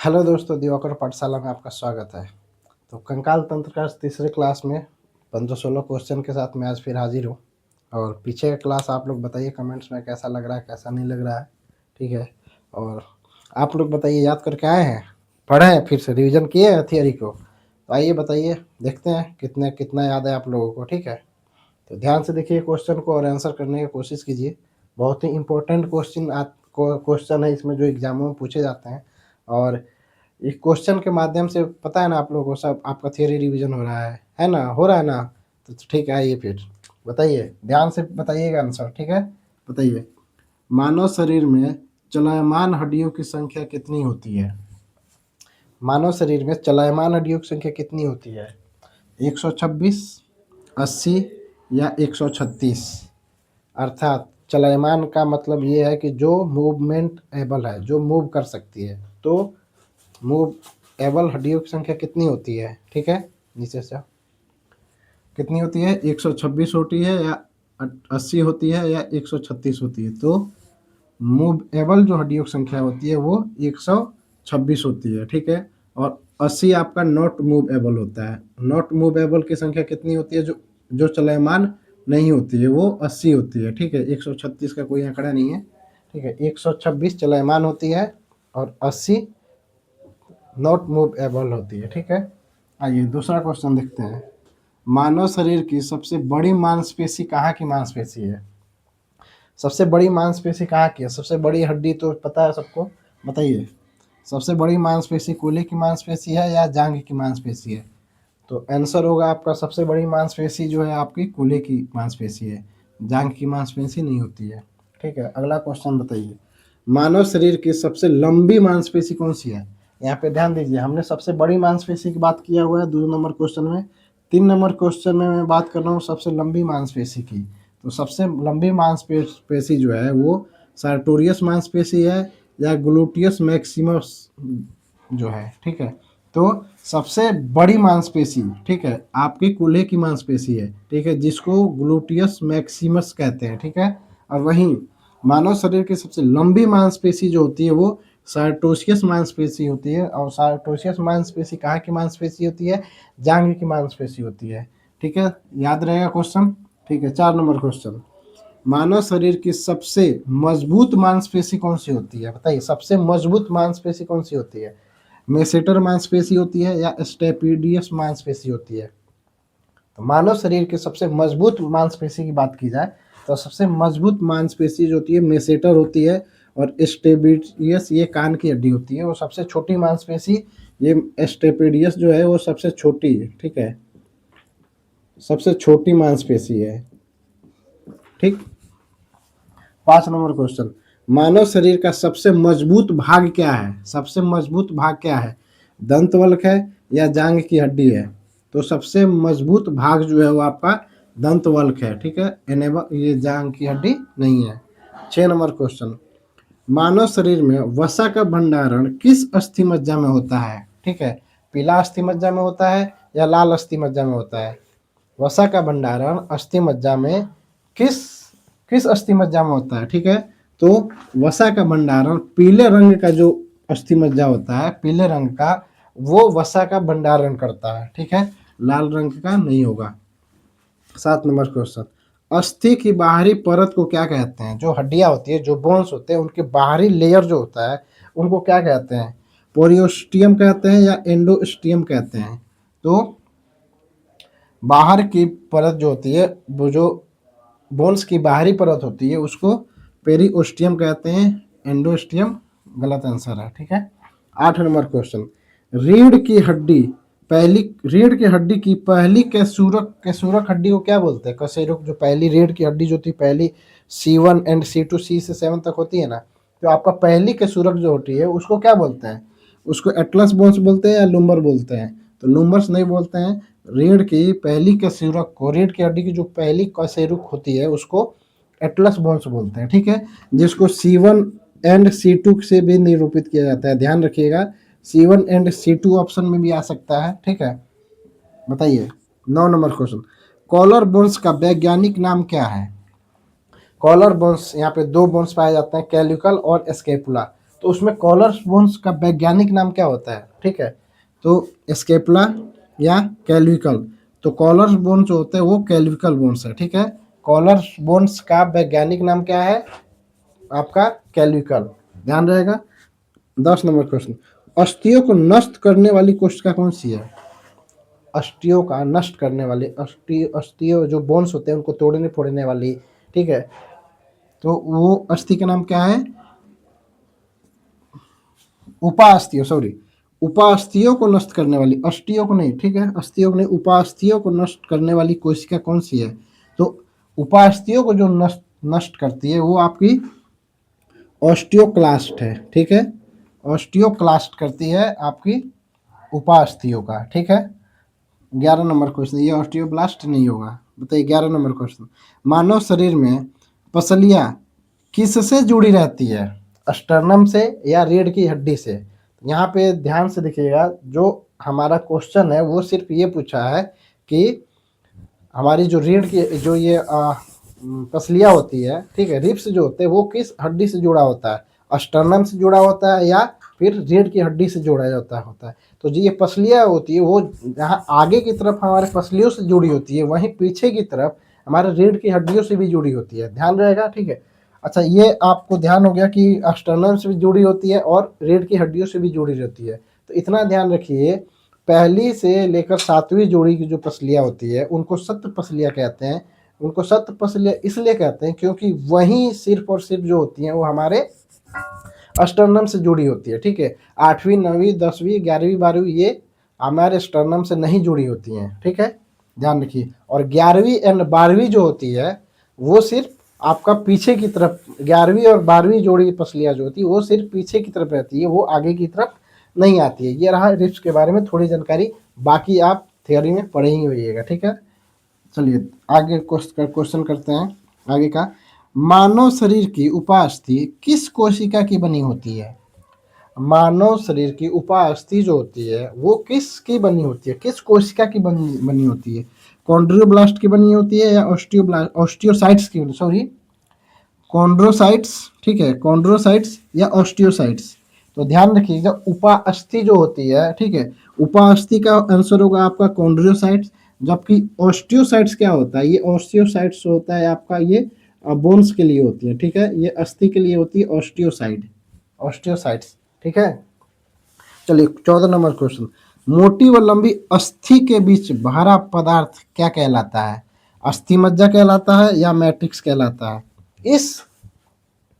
Hello दोस्तों, दिवाकर पाठशाला में आपका स्वागत है। तो कंकाल तंत्र का तीसरे क्लास में 15-16 क्वेश्चन के साथ मैं आज फिर हाजिर हूँ। और पीछे का क्लास आप लोग बताइए कमेंट्स में कैसा लग रहा है, कैसा नहीं लग रहा है। ठीक है। और आप लोग बताइए, याद करके आए हैं, पढ़े हैं, फिर से रिवीजन किए हैं थियरी को? तो आइए बताइए, देखते हैं कितना याद है आप लोगों को। ठीक है। तो ध्यान से देखिए क्वेश्चन को और आंसर करने की कोशिश कीजिए। बहुत ही इंपॉर्टेंट क्वेश्चन है इसमें, जो एग्जामों में पूछे जाते हैं। और इस क्वेश्चन के माध्यम से पता है ना आप लोगों को, सब आपका थियरी रिवीजन हो रहा है ना, हो रहा है ना? तो ठीक है, आइए फिर बताइए, ध्यान से बताइएगा आंसर। ठीक है, बताइए, मानव शरीर में चलायमान हड्डियों की संख्या कितनी होती है? मानव शरीर में चलायमान हड्डियों की संख्या कितनी होती है? 126, 80 या 136? अर्थात चलायमान का मतलब ये है कि जो मूवमेंट एबल है, जो मूव कर सकती है। तो मूव एबल हड्डियों की संख्या कितनी होती है? ठीक है, नीचे से कितनी होती है? 126 होती है या 80 होती है या 136 होती है? तो मूव एबल जो हड्डियों की संख्या होती है वो 126 होती है। ठीक है। और 80 आपका नॉट मूव एबल होता है। नॉट मूव एबल की संख्या कितनी होती है? जो जो चलायमान नहीं होती है वो 80 होती है। ठीक है, 136 का कोई आंकड़ा नहीं है। ठीक है, 126 चलायमान होती है और 80 नॉट मूव एबल होती है। ठीक है। आइए दूसरा क्वेश्चन देखते हैं। मानव शरीर की सबसे बड़ी मांसपेशी कहाँ की मांसपेशी है? सबसे बड़ी मांसपेशी कहाँ की है? सबसे बड़ी हड्डी तो पता है सबको, बताइए। सबसे बड़ी मांसपेशी कूल्हे की मांसपेशी है या जांघ की मांसपेशी है? तो आंसर होगा आपका, सबसे बड़ी मांसपेशी जो है आपकी कूल्हे की मांसपेशी है, जांघ की मांसपेशी नहीं होती है। ठीक है, अगला क्वेश्चन बताइए। मानव शरीर की सबसे लंबी मांसपेशी कौन सी है? यहाँ पे ध्यान दीजिए, हमने सबसे बड़ी मांसपेशी की बात किया हुआ है 2 नंबर क्वेश्चन में। 3 नंबर क्वेश्चन में मैं बात कर रहा हूँ सबसे लंबी मांसपेशी की। तो सबसे लंबी मांसपेशी जो है वो सार्टोरियस मांसपेशी है या ग्लूटियस मैक्सिमस जो है। ठीक है। तो सबसे बड़ी मांसपेशी, ठीक है, आपकी कूल्हे की मांसपेशी है। ठीक है, जिसको ग्लूटियस मैक्सिमस कहते हैं। ठीक है। और वहीं मानव शरीर की सबसे लंबी मांसपेशी जो होती है वो सार्टोशियस मांसपेशी होती है। और सार्टोशियस मांसपेशी कहाँ की मांसपेशी होती है? जांघ की मांसपेशी होती है। ठीक है, याद रहेगा क्वेश्चन। ठीक है, 4 नंबर क्वेश्चन। मानव शरीर की सबसे मजबूत मांसपेशी कौन सी होती है? बताइए, सबसे मजबूत मांसपेशी कौन सी होती है? मेसेटर मांसपेशी होती है या स्टेपिडियस मांसपेशी होती है? तो मानव शरीर के सबसे मजबूत मांसपेशी की बात की जाए तो सबसे मजबूत मांसपेशी जो होती है मेसेटर होती है। और स्टेपिडियस ये कान की हड्डी होती है। वो सबसे छोटी मांसपेशी, ये स्टेपिडियस जो है वो सबसे छोटी है। ठीक है, सबसे छोटी मांसपेशी है। ठीक। 5 नंबर क्वेश्चन। मानव शरीर का सबसे मजबूत भाग क्या है? सबसे मजबूत भाग क्या है? दंतवल्क है या जांघ की हड्डी है? तो सबसे मजबूत भाग जो है वो आपका दंतवल्क है। ठीक है, एनेबल, ये जांघ की हड्डी नहीं है। 6 नंबर क्वेश्चन। मानव शरीर में वसा का भंडारण किस अस्थि मज्जा में होता है? ठीक है, पीला अस्थि मज्जा में होता है या लाल अस्थि मज्जा में होता है? वसा का भंडारण अस्थि मज्जा में किस किस अस्थि मज्जा में होता है? ठीक है, तो वसा का भंडारण पीले रंग का जो अस्थि मज्जा होता है, पीले रंग का, वो वसा का भंडारण करता है। ठीक है, लाल रंग का नहीं होगा। 7 नंबर क्वेश्चन। अस्थि की बाहरी परत को क्या कहते हैं? जो हड्डियां होती है, जो बोन्स होते हैं, उनके बाहरी लेयर जो होता है उनको क्या कहते हैं? पोरियोस्टियम कहते हैं या एंडोस्टियम कहते हैं? तो बाहर की परत जो होती है, वो जो बोन्स की बाहरी परत होती है उसको पेरिओस्टियम कहते हैं। एंडोस्टियम गलत आंसर है। ठीक है। 8 नंबर क्वेश्चन। रीढ़ की हड्डी की पहली कैसूरक हड्डी को क्या बोलते हैं? कशेरुक, जो पहली रीढ़ की हड्डी जो थी, पहली C1 एंड C2, C से 7 तक होती है ना, तो आपका पहली कैसूरक जो होती है उसको क्या बोलते हैं? उसको एटलस बोन्स बोलते हैं या लुम्बर बोलते हैं? तो लुम्बर्स नहीं बोलते हैं। रीढ़ की पहली कैसूरक को, रीढ़ की हड्डी की जो पहली कैसूरक होती है उसको एटलस बोन्स बोलते हैं। ठीक है, जिसको C1 एंड C2 से भी निरूपित किया जाता है। ध्यान रखिएगा, C1 एंड C2 ऑप्शन में भी आ सकता है। ठीक है, बताइए। 9 नंबर क्वेश्चन। कॉलर बोन्स का वैज्ञानिक नाम क्या है? कॉलर बोन्स, यहाँ पे 2 बोन्स पाए जाते हैं, कैल्विकल और स्केपुला। तो उसमें कॉलर बोन्स का वैज्ञानिक नाम क्या होता है, ठीक है। तो स्केपुला या कैल्विकल, तो कॉलर बोन्स जो होते हैं वो कैल्विकल बोन्स है, ठीक है। कॉलर बोन्स का वैज्ञानिक नाम क्या है आपका, कैल्विकल, ध्यान रहेगा। 10 नंबर क्वेश्चन, अस्थियों को नष्ट करने वाली कोशिका कौन सी है। अस्थियों का नष्ट करने वाली, अस्थियों जो बोन्स होते हैं उनको तोड़ने फोड़ने वाली, ठीक है, तो वो अस्थि का नाम क्या है, उपास्थियों, सॉरी, उपास्थियों को नष्ट करने वाली, अस्थियों को नहीं, ठीक है, अस्थियों को नहीं, उपास्थियों को नष्ट करने वाली कोशिका कौन सी है। तो उपास्थियों को जो नष्ट नष्ट करती है वो आपकी ऑस्टियोक्लास्ट है, ठीक है। ऑस्टियोक्लास्ट करती है आपकी उपास्थियों का, ठीक है। 11 नंबर क्वेश्चन, ये ऑस्टियोब्लास्ट नहीं होगा, बताइए। 11 नंबर क्वेश्चन, मानव शरीर में पसलियाँ किससे जुड़ी रहती है, स्टर्नम से या रीढ़ की हड्डी से। यहाँ पे ध्यान से देखिएगा, जो हमारा क्वेश्चन है वो सिर्फ ये पूछा है कि हमारी जो रीढ़ की जो ये पसलियाँ होती है, ठीक है, रिब्स जो होते हैं वो किस हड्डी से जुड़ा होता है, स्टर्नम से जुड़ा होता है या फिर रीढ़ की हड्डी से जोड़ा होता है। तो जो ये पसलियाँ होती है वो जहाँ आगे की तरफ हमारे पसलियों से जुड़ी होती है, वहीं पीछे की तरफ हमारे रीढ़ की हड्डियों से भी जुड़ी होती है, ध्यान रहेगा, ठीक है। अच्छा, ये आपको ध्यान हो गया कि स्टर्नम से भी जुड़ी होती है और रीढ़ की हड्डियों से भी जुड़ी रहती है। तो इतना ध्यान रखिए, पहली से लेकर 7वीं जोड़ी की जो पसलियाँ होती है उनको सत्त पसलियाँ कहते हैं। उनको सत्त पसलियाँ इसलिए कहते हैं क्योंकि वहीं सिर्फ और सिर्फ जो होती हैं वो हमारे स्टर्नम से जुड़ी होती है, ठीक है। 8वीं 9वीं 10वीं 11वीं 12वीं ये हमारे स्टर्नम से नहीं जुड़ी होती हैं, ठीक है, ध्यान रखिए। और 11वीं एंड 12वीं जो होती है वो सिर्फ आपका पीछे की तरफ, 11वीं और 12वीं जोड़ी पसलियाँ जो होती है वो सिर्फ पीछे की तरफ रहती है, वो आगे की तरफ नहीं आती है। ये रहा रिब्स के बारे में थोड़ी जानकारी, बाकी आप थियोरी में पढ़े ही होइएगा, ठीक है। चलिए आगे क्वेश्चन करते हैं आगे का। मानव शरीर की उपास्थि किस कोशिका की बनी होती है। मानव शरीर की उपास्थि जो होती है वो किसकी बनी होती है, किस कोशिका की बनी होती है। कॉन्ड्रियोब्लास्ट की बनी होती है या ऑस्टियोसाइट्स की, सॉरी, कॉन्ड्रोसाइट्स, ठीक है, कॉन्ड्रोसाइट्स या ऑस्टियोसाइट्स। तो ध्यान रखिएगा, उपास्थि जो होती है, ठीक है, उपास्थि का आंसर होगा आपका कॉन्ड्रोसाइट्स। जबकि ऑस्टियोसाइट्स क्या होता है, ये ऑस्टियोसाइट्स होता है आपका, ये बोन्स के लिए होती है, ठीक है, ये अस्थि के लिए होती है ऑस्टियोसाइड, ऑस्टियोसाइट्स, ठीक है। चलिए 14 नंबर क्वेश्चन, मोटी व लंबी अस्थि के बीच भरा पदार्थ क्या कहलाता है। अस्थि मज्जा कहलाता है या मैट्रिक्स कहलाता है। इस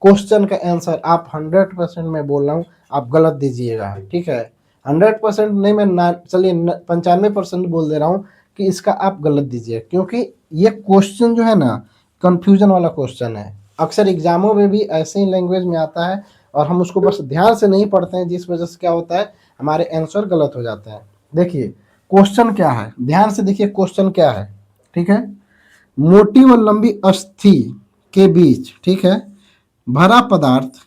क्वेश्चन का आंसर आप 100% मैं बोल रहा हूँ आप गलत दीजिएगा, ठीक है। 100% नहीं, मैं चलिए 95% बोल दे रहा हूँ कि इसका आप गलत दीजिए, क्योंकि ये क्वेश्चन जो है ना कंफ्यूजन वाला क्वेश्चन है। अक्सर एग्जामों में भी ऐसे ही लैंग्वेज में आता है और हम उसको बस ध्यान से नहीं पढ़ते हैं, जिस वजह से क्या होता है हमारे आंसर गलत हो जाते हैं। देखिए क्वेश्चन क्या है, ध्यान से देखिए क्वेश्चन क्या है, ठीक है। मोटी व लंबी अस्थि के बीच, ठीक है, भरा पदार्थ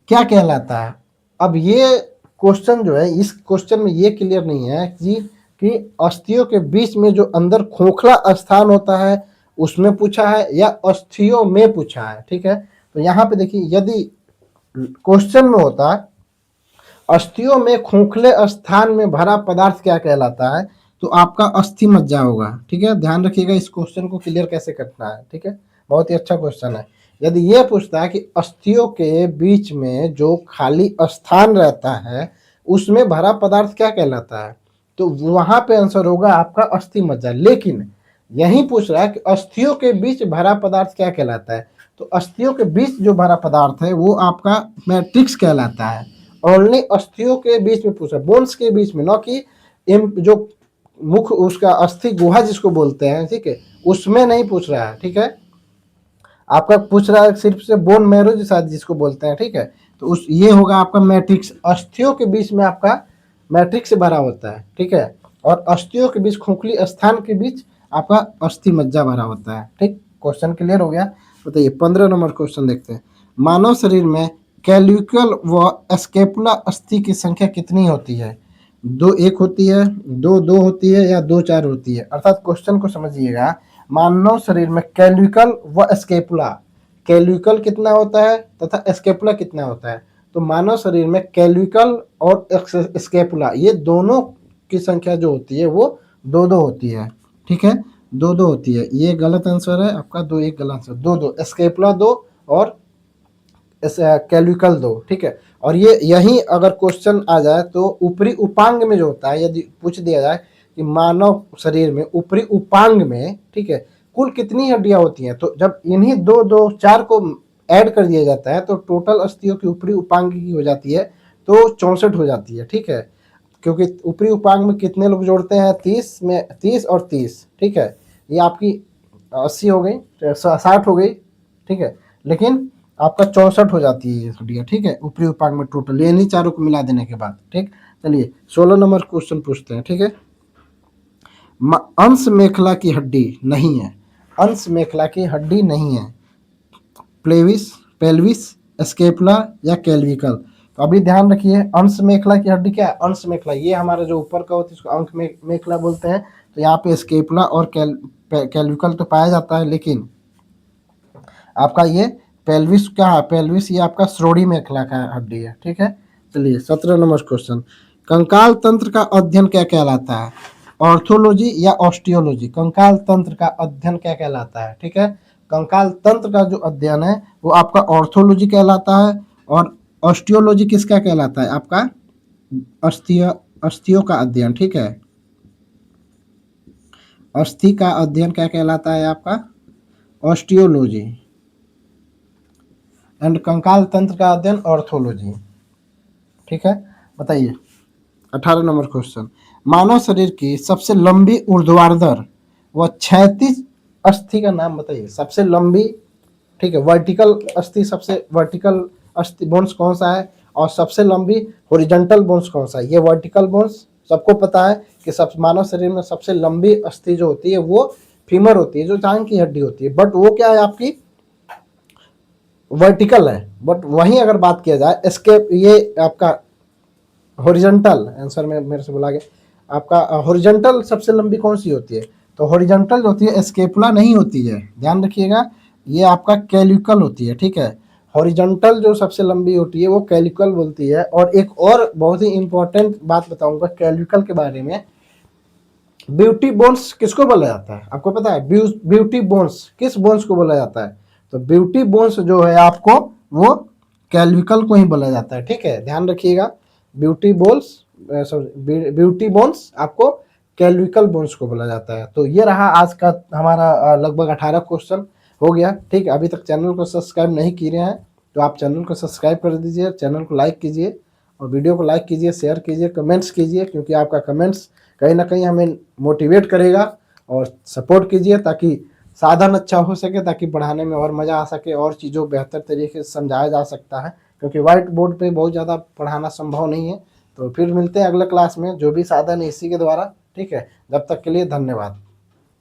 क्या कहलाता है। अब ये क्वेश्चन जो है, इस क्वेश्चन में ये क्लियर नहीं है कि अस्थियों के बीच में जो अंदर खोखला स्थान होता है उसमें पूछा है या अस्थियों में पूछा है, ठीक है। तो यहाँ पे देखिए, यदि क्वेश्चन में होता अस्थियों में खोखले स्थान में भरा पदार्थ क्या कहलाता है, तो आपका अस्थि मज्जा होगा, ठीक है। ध्यान रखिएगा इस क्वेश्चन को क्लियर कैसे करना है, ठीक है, बहुत ही अच्छा क्वेश्चन है। यदि ये पूछता है कि अस्थियों के बीच में जो खाली स्थान रहता है उसमें भरा पदार्थ क्या कहलाता है, तो वहां पे आंसर होगा आपका अस्थि मज्जा। लेकिन यही पूछ रहा है कि अस्थियों के बीच भरा पदार्थ क्या कहलाता है, तो अस्थियों के बीच जो भरा पदार्थ है वो आपका मैट्रिक्स कहलाता है। ओनली अस्थियों के बीच में पूछा, बोन्स के बीच में, न कि जो मुख उसका अस्थि गुहा जिसको बोलते हैं, ठीक है, उसमें नहीं पूछ रहा है, ठीक है। आपका पूछ रहा है सिर्फ से बोन मैरो जिसको बोलते हैं, ठीक है। तो उस ये होगा आपका मैट्रिक्स, अस्थियों के बीच में आपका मैट्रिक्स से भरा होता है, ठीक है। और अस्थियों के बीच खोखली स्थान के बीच आपका अस्थि मज्जा भरा होता है, ठीक। क्वेश्चन क्लियर हो गया। बताइए 15 नंबर क्वेश्चन देखते हैं। मानव शरीर में कैल्विकल व स्केपुला अस्थि की संख्या कितनी होती है। 2 1 होती है, 2 2 होती है या 2 4 होती है। अर्थात क्वेश्चन को समझिएगा, मानव शरीर में कैल्विकल व स्केपुला, कैल्विकल कितना होता है तथा स्केपुला कितना होता है। तो मानव शरीर में कैल्विकल और स्कैपुला ये दोनों की संख्या जो होती है वो 2-2 होती है। ठीक है, 2-2 होती है। ये गलत आंसर है आपका, 2 एक गलत आंसर, 2-2 स्कैपुला 2 और कैल्विकल 2। ठीक है, और ये यही अगर क्वेश्चन आ जाए तो ऊपरी उपांग में जो होता है, यदि पूछ दिया जाए कि मानव शरीर में ऊपरी उपांग में, ठीक है, कुल कितनी हड्डियां होती हैं, तो जब इन्हीं 2-2 4 को ऐड कर दिया जाता है तो टोटल अस्थियों की ऊपरी उपांग की हो जाती है तो 64 हो जाती है। ठीक है, क्योंकि ऊपरी उपांग में कितने लोग जोड़ते हैं, 30 में 30 और 30। ठीक है, ये आपकी 80 हो गई, 60 हो गई। ठीक है, लेकिन आपका 64 हो जाती है ये हड्डियाँ। ठीक है, ऊपरी उपांग में टोटल ये नहीं चारों को मिला देने के बाद। ठीक, चलिए 16 नंबर क्वेश्चन पूछते हैं। ठीक है, अंश मेखला की हड्डी नहीं है, अंश मेखला की हड्डी नहीं है, प्लेविस, पेल्विस, स्केपुला या कैल्विकल। तो अभी ध्यान रखिए, अंश मेखला की हड्डी क्या है, अंश मेखला ये हमारा जो ऊपर का होता है इसको अंश मेखला बोलते हैं। तो यहाँ पे स्केपुला और कैल्विकल तो पाया जाता है, लेकिन आपका ये पेल्विस क्या है, पेल्विस ये आपका श्रोणि मेखला का हड्डी है। ठीक है, चलिए 17 नंबर क्वेश्चन, कंकाल तंत्र का अध्ययन क्या कहलाता है, ऑर्थोलॉजी या ऑस्टियोलॉजी। कंकाल तंत्र का अध्ययन क्या कहलाता है। ठीक है, कंकाल तंत्र का जो अध्ययन है वो आपका ऑर्थोलॉजी कहलाता है, और ऑस्टियोलॉजी किसका कहलाता है, आपका अस्थियों का अध्ययन। ठीक है, अस्थि का अध्ययन क्या कहलाता है आपका, ऑस्टियोलॉजी, एंड कंकाल तंत्र का अध्ययन ऑर्थोलॉजी। ठीक है, बताइए 18 नंबर क्वेश्चन, मानव शरीर की सबसे लंबी ऊर्ध्वाधर व क्षैतिज अस्थि का नाम बताइए, सबसे लंबी। ठीक है, वर्टिकल अस्थि, सबसे वर्टिकल अस्थि बोन्स कौन सा है, और सबसे लंबी हॉरिजॉन्टल बोन्स कौन सा है। ये वर्टिकल बोन्स सबको पता है कि सब मानव शरीर में सबसे लंबी अस्थि जो होती है वो फीमर होती है, जो जांघ की हड्डी होती है, बट वो क्या है आपकी वर्टिकल है। बट वहीं अगर बात किया जाए स्केप, ये आपका हॉरिजॉन्टल आंसर में मेरे से बोला गया, आपका हॉरिजॉन्टल सबसे लंबी कौन सी होती है, तो हॉरिजॉन्टल होती है स्केपुला नहीं होती है, ध्यान रखिएगा, ये आपका कैल्विकल होती है। ठीक है, हॉरिजॉन्टल जो सबसे लंबी होती है वो कैल्विकल बोलती है। और एक और बहुत ही इंपॉर्टेंट बात बताऊंगा कैल्विकल के बारे में, ब्यूटी बोन्स किसको बोला जाता है, आपको पता है, ब्यूटी बोन्स किस बोन्स को बोला जाता है, तो ब्यूटी बोन्स जो है आपको वो कैल्विकल को ही बोला जाता है। ठीक है, ध्यान रखिएगा, ब्यूटी बोन्स आपको कैल्विकल बोन्स को बोला जाता है। तो ये रहा आज का हमारा लगभग 18 क्वेश्चन हो गया। ठीक है, अभी तक चैनल को सब्सक्राइब नहीं किए हैं तो आप चैनल को सब्सक्राइब कर दीजिए, चैनल को लाइक कीजिए और वीडियो को लाइक कीजिए, शेयर कीजिए, कमेंट्स कीजिए, क्योंकि आपका कमेंट्स कहीं ना कहीं हमें मोटिवेट करेगा। और सपोर्ट कीजिए ताकि साधन अच्छा हो सके, ताकि पढ़ाने में और मज़ा आ सके और चीज़ों बेहतर तरीके से समझाया जा सकता है, क्योंकि वाइट बोर्ड पे बहुत ज़्यादा पढ़ाना संभव नहीं है। तो फिर मिलते हैं अगले क्लास में, जो भी साधन है इसी के द्वारा। ठीक है, जब तक के लिए धन्यवाद।